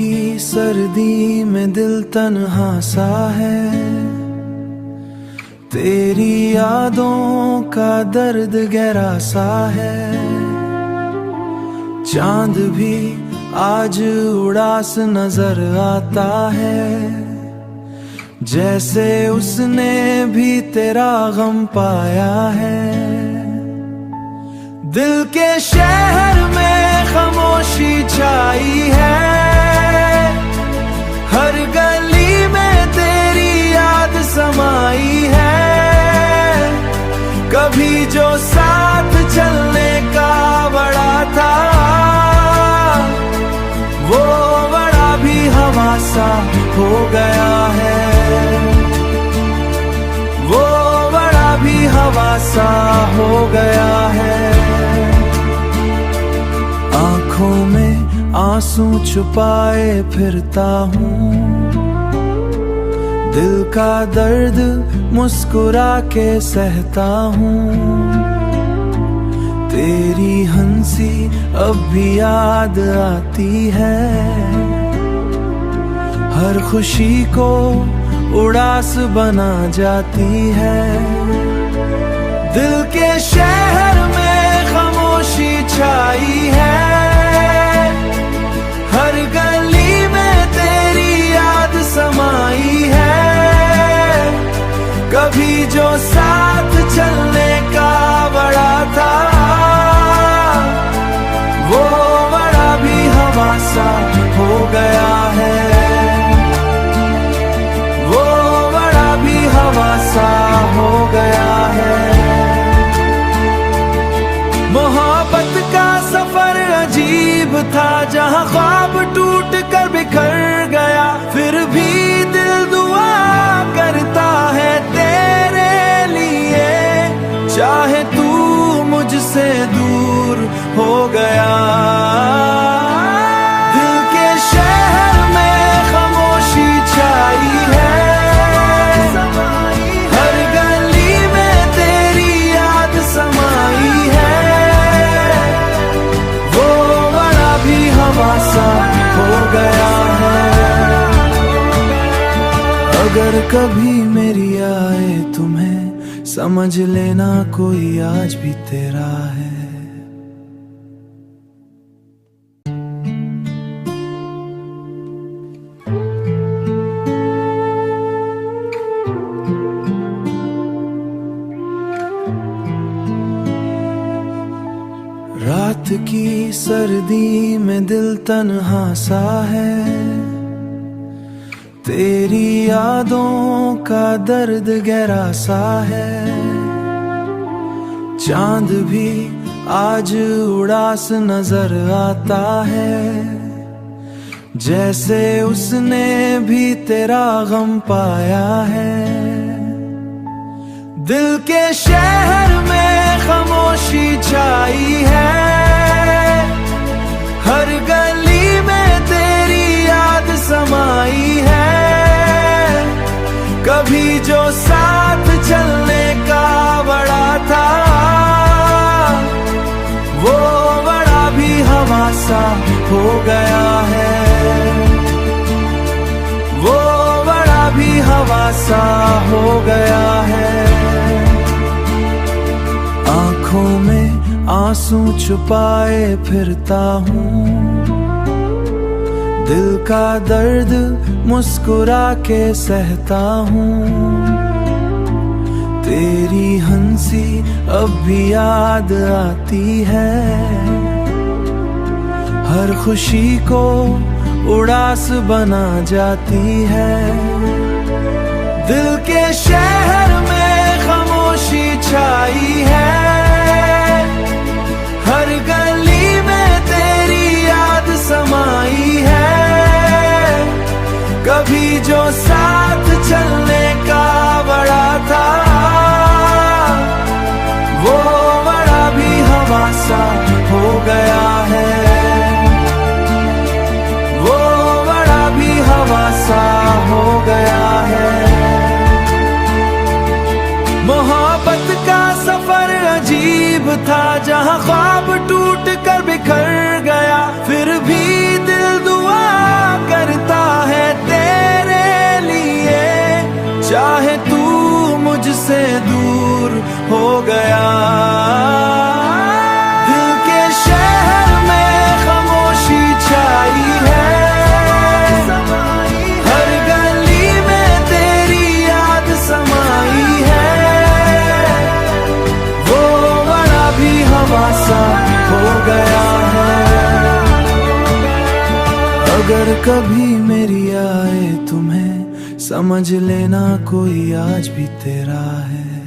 की सर्दी में दिल तन्हा सा है, तेरी यादों का दर्द गहरा सा है। चांद भी आज उदास नजर आता है, जैसे उसने भी तेरा गम पाया है। दिल के शहर में खामोशी छाई है, हर गली में तेरी याद समाई है। कभी जो साथ चलने का बड़ा था, वो बड़ा भी हवा सा हो गया है। वो बड़ा भी हवा सा हो गया है। आंखों में आंसू छुपाए फिरता हूँ, दिल का दर्द मुस्कुरा के सहता हूँ। तेरी हंसी अब भी याद आती है, हर खुशी को उदास बना जाती है। दिल के शहर में खामोशी छाई है, हर गली में तेरी याद समाई है। कभी जो साथ चलने का बड़ा था, वो बड़ा भी हवा सा हो गया है। वो बड़ा भी हवा सा हो गया है। मोहब्बत का सफर अजीब था, जहां ख्वाब टूट कर बिखर गया। फिर भी दिल दुआ करता है तेरे लिए, चाहे तू मुझसे दूर हो गया। दिल के शहर में खामोशी छाई है, हर गली में तेरी याद समाई है। वो बड़ा भी हवा सा हो गया है। अगर कभी मेरी आए तुम्हें समझ लेना, कोई आज भी तेरा है। रात की सर्दी में दिल तन्हा सा है, तेरी यादों का दर्द गहरा सा है। चांद भी आज उदास नजर आता है, जैसे उसने भी तेरा गम पाया है। दिल के शहर में खामोशी छाई है, हर गली में तेरी याद समाई है। कभी जो साथ चलने का बड़ा था, वो बड़ा भी हवा सा हो गया है। वो बड़ा भी हवा सा हो गया है। आंखों में आंसू छुपाए फिरता हूँ, दिल का दर्द मुस्कुरा के सहता हूँ। तेरी हंसी अब भी याद आती है, हर खुशी को उदास बना जाती है। दिल के शहर में खामोशी छाई है, हर गली में तेरी याद समाई है। कभी जो साथ चलने का बड़ा था, वो बड़ा भी हवा सा हो गया है। वो बड़ा भी हवा सा हो गया है। मोहब्बत का सफर अजीब था, जहां ख्वाब टूट कर बिखर गया। फिर भी दिल दुआ कर अगर कभी मेरी आए तुम्हें समझ लेना कोई आज भी तेरा है।